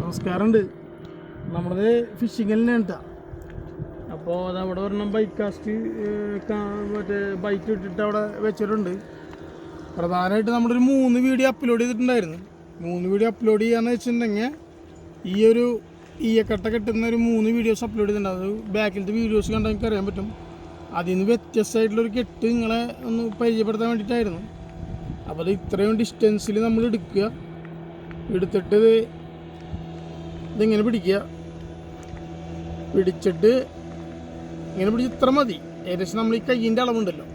നമസ്കാരമുണ്ട്. നമ്മളത് ഫിഷിങ്ങിൽ കേട്ടാ. അപ്പോൾ അതവിടെ ഒരെണ്ണം ബൈക്ക് കാസ്റ്റ് മറ്റേ ബൈക്ക് ഇട്ടിട്ട് അവിടെ വെച്ചിട്ടുണ്ട്. പ്രധാനമായിട്ട് നമ്മളൊരു 3 വീഡിയോ അപ്ലോഡ് ചെയ്തിട്ടുണ്ടായിരുന്നു. 3 വീഡിയോ അപ്ലോഡ് ചെയ്യാന്ന് വെച്ചിട്ടുണ്ടെങ്കിൽ ഈ ഒരു ഈയക്കട്ട കെട്ടുന്ന ഒരു 3 വീഡിയോസ് അപ്ലോഡ് ചെയ്തിട്ടുണ്ട്. അത് ബാക്കിലത്തെ വീഡിയോസ് കണ്ടാൽ എനിക്ക് അറിയാൻ പറ്റും. അതിൽ നിന്ന് വ്യത്യസ്തമായിട്ടുള്ളൊരു കെട്ട് നിങ്ങളെ ഒന്ന് പരിചയപ്പെടുത്താൻ വേണ്ടിയിട്ടായിരുന്നു. അപ്പോൾ അത് ഇത്രയും ഡിസ്റ്റൻസിൽ നമ്മൾ എടുത്തിട്ട് ഇതിങ്ങനെ പിടിക്കുക. പിടിച്ചിട്ട് ഇങ്ങനെ പിടിച്ച് ഇത്ര മതി. ഏകദേശം നമ്മൾ ഈ കയ്യിൻ്റെ അളവുണ്ടല്ലോ,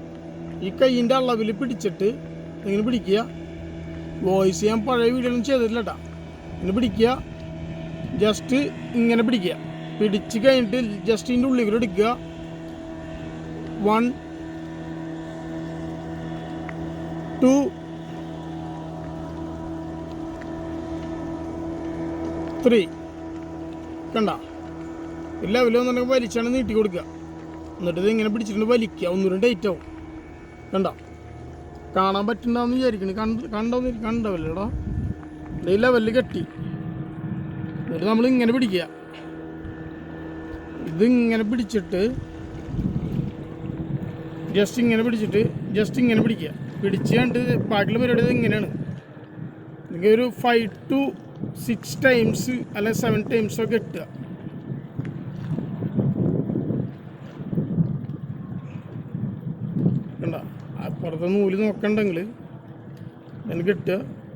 ഈ കയ്യിൻ്റെ അളവിൽ പിടിച്ചിട്ട് ഇങ്ങനെ പിടിക്കുക. വോയിസ് ഞാൻ പഴയ വീഡിയോയിലൊന്നും ചെയ്തിട്ടില്ല കേട്ടോ. ഇങ്ങനെ പിടിക്കുക, ജസ്റ്റ് ഇങ്ങനെ പിടിക്കുക. പിടിച്ച് കഴിഞ്ഞിട്ട് ജസ്റ്റ് ഇതിൻ്റെ ഉള്ളിൽ കൂടെ എടുക്കുക. 1 2 3 കണ്ട ഇല്ല വന്നുണ്ടെങ്കിൽ വലിച്ചാണ് നീട്ടി കൊടുക്കുക. എന്നിട്ട് ഇത് ഇങ്ങനെ പിടിച്ചിട്ട് വലിക്കുക. ഒന്നുകൂടെ ടൈറ്റ് ആവും. കണ്ട കാണാൻ പറ്റുന്നുണ്ടാവുമെന്ന് വിചാരിക്കണേ. കണ്ടവല്ലേടാ. ഈ ലെവലിൽ കെട്ടി എന്നിട്ട് നമ്മൾ ഇങ്ങനെ പിടിക്കുക. ഇതിങ്ങനെ പിടിച്ചിട്ട് ജസ്റ്റ് ഇങ്ങനെ പിടിക്കുക. പിടിച്ച് കണ്ടിട്ട് ബാക്കിയുള്ള പരിപാടി ഇങ്ങനെയാണ്. എനിക്ക് ഒരു 5 to 6 ടൈംസ് അല്ലെങ്കിൽ 7 ടൈംസൊക്കെ കെട്ടുക. കണ്ട അപ്പുറത്തെ നൂല് നോക്കണ്ടെങ്കിൽ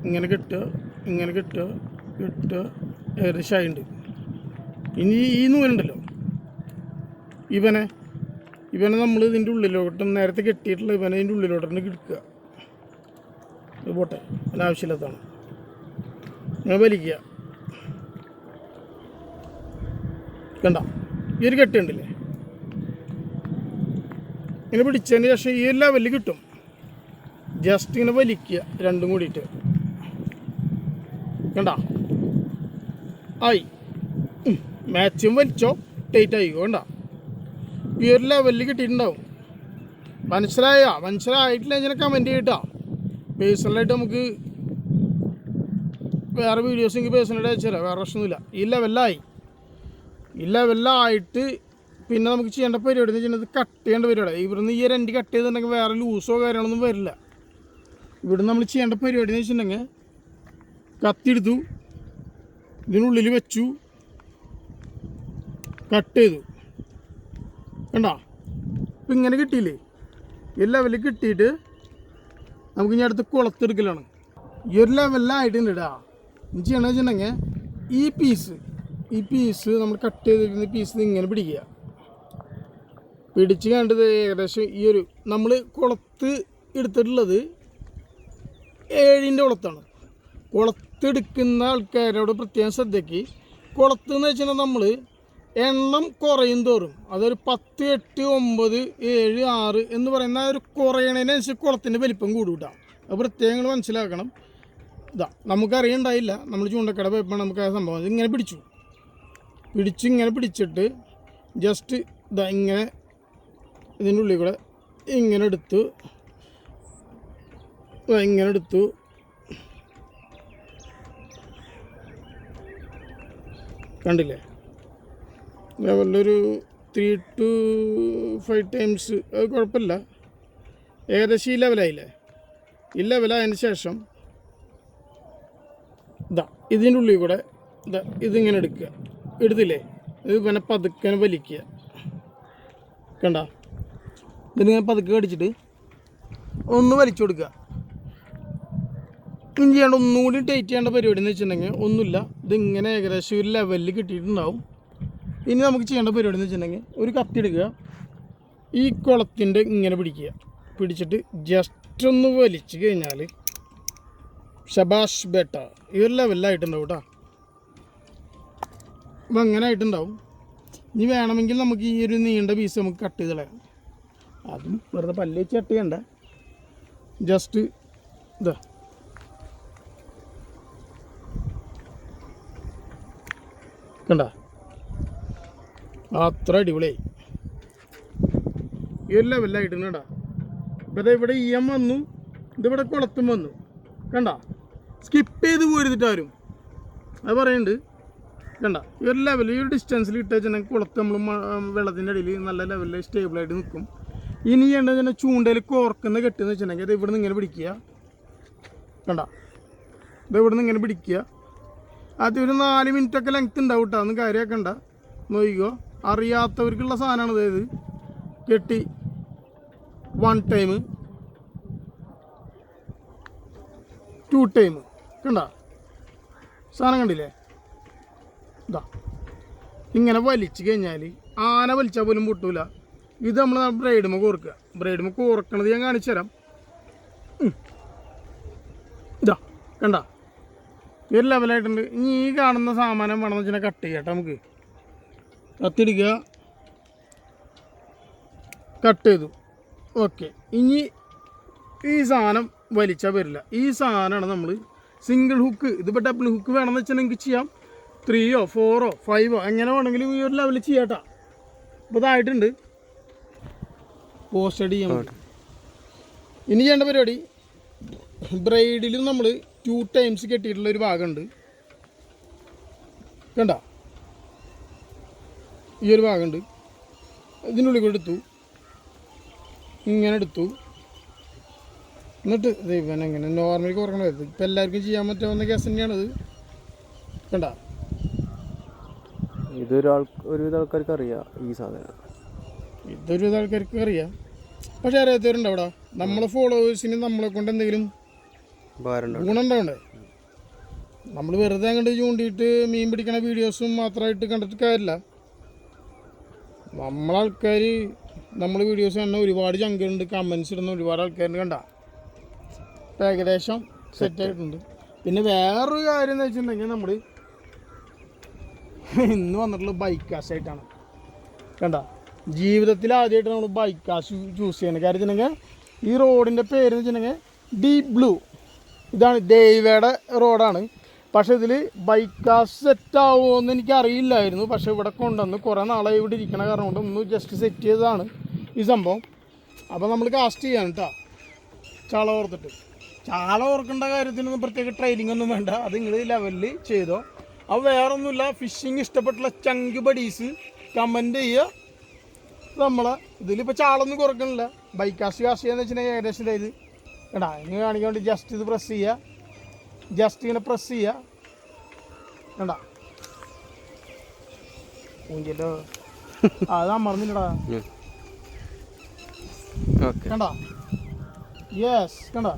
ഇങ്ങനെ കെട്ടുക. ഏകദേശം ആയിട്ടുണ്ട്. ഇനി ഈ നൂലുണ്ടല്ലോ, ഇവനെ നമ്മൾ ഇതിൻ്റെ ഉള്ളിലോട്ട് നേരത്തെ കെട്ടിയിട്ടുള്ള ഇവനെ ഇതിൻ്റെ ഉള്ളിലോട്ട് കിടക്കുക. ഇത് പോട്ടെ, അതിനാവശ്യമില്ലാത്തതാണ്. ഞാൻ വലിക്കുക. കണ്ട ഈ ഒരു കെട്ട് ഉണ്ടല്ലേ, ഇങ്ങനെ പിടിച്ചതിന് ശേഷം ഈ ലെവലിൽ കിട്ടും. ജസ്റ്റ് ഇങ്ങനെ വലിക്കുക രണ്ടും കൂടിയിട്ട്. കണ്ട ആയി. മാച്ചും വലിച്ചോ ടൈറ്റ് ആയിക്കോ. കണ്ട ഈ ഒരു ലെവലിൽ കിട്ടിയിട്ടുണ്ടാവും. മനസ്സിലായിട്ടില്ല ഇങ്ങനെ കമൻറ്റ് ചെയ്യട്ടോ. പേഴ്സണലായിട്ട് നമുക്ക് വേറെ വീഡിയോസ് എനിക്ക് പേഴ്സണലായിട്ട് അയച്ചു തരാം. വേറെ പ്രശ്നമൊന്നുമില്ല. ഈ ലെവലിലായിട്ട് പിന്നെ നമുക്ക് ചെയ്യേണ്ട പരിപാടി എന്ന് വെച്ചിട്ടുണ്ടെങ്കിൽ കട്ട് ചെയ്യേണ്ട പരിപാടി. ഇവിടുന്ന് ഈ ഒരു എൻഡ് കട്ട് ചെയ്തിട്ടുണ്ടെങ്കിൽ വേറെ ലൂസോ കാര്യങ്ങളൊന്നും വരില്ല. ഇവിടുന്ന് നമ്മൾ ചെയ്യേണ്ട പരിപാടി എന്ന് വെച്ചിട്ടുണ്ടെങ്കിൽ കത്തി എടുത്തു, ഇതിനുള്ളിൽ വെച്ചു, കട്ട് ചെയ്തു. കണ്ടോ ഇപ്പം ഇങ്ങനെ കിട്ടിയില്ലേ? ഈ ലെവലിൽ കിട്ടിയിട്ട് നമുക്ക് ഇനി അടുത്ത് കുളത്തെടുക്കലാണ്. ഈ ഒരു ലെവലിലായിട്ടുണ്ട് ഇടാ. ഇനി ചെയ്യണമെന്ന് വെച്ചിട്ടുണ്ടെങ്കിൽ ഈ പീസ് നമ്മൾ കട്ട് ചെയ്തിരിക്കുന്ന പീസ് ഇങ്ങനെ പിടിക്കുക. പിടിച്ച് കണ്ടത് ഏകദേശം ഈ ഒരു നമ്മൾ കുളത്ത് എടുത്തിട്ടുള്ളത് 7ൻ്റെ കുളത്താണ്. കുളത്തെടുക്കുന്ന ആൾക്കാരോട് പ്രത്യേകം ശ്രദ്ധയ്ക്ക്. കുളത്ത് എന്ന് വെച്ചിട്ടുണ്ടെങ്കിൽ നമ്മൾ എണ്ണം കുറയും തോറും അതൊരു 10, 8, 9, 7, 6 എന്ന് പറയുന്ന ഒരു കുറയണതിനനുസരിച്ച് കുളത്തിൻ്റെ വലിപ്പം കൂടുകൂട്ടാം. അത് പ്രത്യേകം മനസ്സിലാക്കണം. നമുക്കറിയണ്ടായില്ല. നമ്മൾ ചൂണ്ടക്കട പോയപ്പോൾ നമുക്ക് ആ സംഭവം ഇങ്ങനെ പിടിച്ചിട്ട് ജസ്റ്റ് ഇങ്ങനെ ഇതിൻ്റെ ഉള്ളിൽ കൂടെ ഇങ്ങനെ എടുത്തു കണ്ടില്ലേ? ലെവലൊരു 3 to 5 ടൈംസ് അത് കുഴപ്പമില്ല. ഏകദേശം ഈ ലെവലായില്ലേ? ഈ ലെവലായതിന് ശേഷം ഇതിൻ്റെ ഉള്ളിൽ കൂടെ ഇതിങ്ങനെ എടുത്തില്ലേ? ഇത് പിന്നെ പതുക്കെ വലിക്കുക. കണ്ട ഇതിങ്ങനെ പതുക്കെ കടിച്ചിട്ട് ഒന്ന് വലിച്ചു കൊടുക്കുക. ഇനി ചെയ്യേണ്ട ഒന്നുകൂടി ടൈറ്റ് ചെയ്യേണ്ട പരിപാടി എന്ന് വെച്ചിട്ടുണ്ടെങ്കിൽ ഒന്നുമില്ല. ഇതിങ്ങനെ ഏകദേശം ഒരു ലെവലിൽ കിട്ടിയിട്ടുണ്ടാവും. ഇനി നമുക്ക് ചെയ്യേണ്ട പരിപാടി എന്ന് വെച്ചിട്ടുണ്ടെങ്കിൽ ഒരു കത്തി എടുക്കുക. ഈ കുളത്തിൻ്റെ ഇങ്ങനെ പിടിച്ചിട്ട് ജസ്റ്റ് ഒന്ന് വലിച്ചു കഴിഞ്ഞാൽ ശബാഷ് ബേട്ട ഈ ഒരു ലെവലിലായിട്ടുണ്ടാവും കേട്ടോ. അപ്പം അങ്ങനെ ആയിട്ടുണ്ടാവും. ഇനി വേണമെങ്കിൽ നമുക്ക് ഈ ഒരു നീണ്ട പീസ് നമുക്ക് കട്ട് ചെയ്ത് കളയാം. അതും വെറുതെ പല്ല് വെച്ച് കട്ട് ചെയ്യണ്ട. ജസ്റ്റ് കണ്ട അത്ര അടിപൊളിയായി. ഈ ഒരു ലെവലിലായിട്ടുണ്ട് കേട്ടോ. ഇപ്പം ഇവിടെ വന്നു, ഇതിവിടെ കുളത്തും വന്നു. കണ്ട സ്കിപ്പ് ചെയ്ത് പോയിരുന്നിട്ടാരും അത് പറയുന്നുണ്ട്. കണ്ട ഈ ഒരു ലെവൽ ഈ ഒരു ഡിസ്റ്റൻസിൽ ഇട്ട് വെച്ചിട്ടുണ്ടെങ്കിൽ കുളത്ത് നമ്മൾ വെള്ളത്തിൻ്റെ അടിയിൽ നല്ല ലെവലിൽ സ്റ്റേബിളായിട്ട് നിൽക്കും. ഇനി ചെയ്യേണ്ടത് തന്നെ ചൂണ്ടയിൽ കോർക്കുന്ന കെട്ടെന്ന് വെച്ചിട്ടുണ്ടെങ്കിൽ അത് ഇവിടെ നിന്ന് ഇങ്ങനെ പിടിക്കുക. കണ്ട ഇത് ഇവിടെ നിന്ന് ഇങ്ങനെ പിടിക്കുക. അത് ഒരു 4 മിനിറ്റൊക്കെ ലെങ്ത് ഉണ്ടാവും കേട്ടോ, ഒന്നും കാര്യമാക്കണ്ട. നോക്കിക്കോ, അറിയാത്തവർക്കുള്ള സാധനമാണ്. അതായത് കെട്ടി 1 ടൈം 2 ടൈം കണ്ട സാധനം കണ്ടില്ലേ? ഇതാ ഇങ്ങനെ വലിച്ചു കഴിഞ്ഞാൽ ആന വലിച്ചാൽ പോലും പൊട്ടൂല. ഇത് നമ്മൾ ബ്രൈഡുമ്മ കോർക്കുക. ബ്രൈഡുമ്മ കോർക്കണത് ഞാൻ കാണിച്ചു തരാം. ഇതാ കണ്ട ഈ ഒരു ലെവലായിട്ടുണ്ട്. ഇനി ഈ കാണുന്ന സാമാനം വേണമെന്ന് വെച്ചാൽ കട്ട് ചെയ്യാം. നമുക്ക് കത്തിടിക്കുക, കട്ട് ചെയ്തു. ഓക്കെ, ഇനി ഈ സാധനം വലിച്ചാൽ വരില്ല. ഈ സാധനമാണ് നമ്മൾ സിംഗിൾ ഹുക്ക്. ഇതിപ്പോൾ ഡബിൾ ഹുക്ക് വേണമെന്ന് വെച്ചാൽ നിങ്ങൾക്ക് ചെയ്യാം. 3ഓ 4ഓ 5ഓ എങ്ങനെ വേണമെങ്കിലും ഈ ഒരു ലെവലിൽ ചെയ്യാട്ടോ. അപ്പോൾ ഇതായിട്ടുണ്ട്. പോസ്റ്റ് ചെയ്യാൻ വേണ്ടി ഇനി ചെയ്യേണ്ട പരിപാടി, ബ്രൈഡിലും നമ്മൾ 2 ടൈംസ് കെട്ടിയിട്ടുള്ള ഒരു ഭാഗമുണ്ട്. കണ്ട ഈ ഒരു ഭാഗമുണ്ട്. ഇതിനുള്ളിൽ കൂടെ എടുത്തു, ഇങ്ങനെ എടുത്തു. എന്നിട്ട് ദൈവം എങ്ങനെ നോർമലി കുറക്കണത് ഇപ്പം എല്ലാവർക്കും ചെയ്യാൻ പറ്റാവുന്ന കേസ് തന്നെയാണിത്. കണ്ട ഒരുവിധ ആൾക്കാർക്ക് അറിയാം ഈ സാധനം. ഇതൊരുവിധ ആൾക്കാർക്ക് അറിയാം, പക്ഷെ അറിയാത്തവരുണ്ട് അവിടെ. നമ്മളെ ഫോളോവേഴ്സിന് നമ്മളെ കൊണ്ട് എന്തെങ്കിലും ഗുണം ഉണ്ടാവണ്ടേ? നമ്മൾ വെറുതെ അങ്ങോട്ട് ചൂണ്ടിയിട്ട് മീൻ പിടിക്കണ വീഡിയോസും മാത്രമായിട്ട് കണ്ടിട്ട് കാര്യമില്ല. നമ്മളാൾക്കാർ നമ്മൾ വീഡിയോസ് കാണുന്ന ഒരുപാട് ചങ്കുണ്ട്, കമൻസ് ഇടുന്ന ഒരുപാട് ആൾക്കാരുണ്ട്. കണ്ട ഏകദേശം സെറ്റായിട്ടുണ്ട്. പിന്നെ വേറൊരു കാര്യം എന്ന് വെച്ചിട്ടുണ്ടെങ്കിൽ നമ്മൾ ഇന്ന് വന്നിട്ടുള്ള ബൈക്ക് കാശായിട്ടാണ്. കണ്ട ജീവിതത്തിൽ ആദ്യമായിട്ട് നമ്മൾ ബൈക്ക് കാശ് ചൂസ് ചെയ്യണം. കാര്യം വെച്ചിട്ടുണ്ടെങ്കിൽ ഈ റോഡിൻ്റെ പേര് എന്ന് വെച്ചിട്ടുണ്ടെങ്കിൽ ഡീപ് ബ്ലൂ. ഇതാണ് ദൈവയുടെ റോഡാണ്. പക്ഷേ ഇതിൽ ബൈക്ക് കാശ് സെറ്റാവുമോ എന്ന് എനിക്കറിയില്ലായിരുന്നു. പക്ഷേ ഇവിടെ കൊണ്ടുവന്ന് കുറേ നാളായി ഇവിടെ ഇരിക്കണ കാരണം കൊണ്ട് ഒന്ന് ജസ്റ്റ് സെറ്റ് ചെയ്തതാണ് ഈ സംഭവം. അപ്പോൾ നമ്മൾ കാസ്റ്റ് ചെയ്യാൻ കേട്ടോ, ചാള ഓർത്തിട്ട്. ചാള ഓർക്കേണ്ട കാര്യത്തിനൊന്നും പ്രത്യേക ട്രെയിനിങ് ഒന്നും വേണ്ട. അത് നിങ്ങൾ ലെവലിൽ ചെയ്തോ. അപ്പോൾ വേറൊന്നുമില്ല, ഫിഷിങ് ഇഷ്ടപ്പെട്ടുള്ള ചങ്ക് ബഡീസ് കമൻറ്റ് ചെയ്യുക. നമ്മളെ ഇതിലിപ്പോൾ ചാളൊന്നും കുറക്കണില്ല. ബൈക്ക് കാസ്റ്റ് ചെയ്യാന്ന് വെച്ചിട്ടുണ്ടെങ്കിൽ ഏകദേശം ഇതായത് കേട്ടാ. ഇനി കാണിക്കാൻ വേണ്ടി ജസ്റ്റ് ഇത് പ്രസ് ചെയ്യുക, ജസ്റ്റ് ഇങ്ങനെ പ്രസ് ചെയ്യുക. കണ്ട ഊഞ്ചല്ലോ അത് അമർന്നില്ലടാ. കണ്ട യെസ് കണ്ട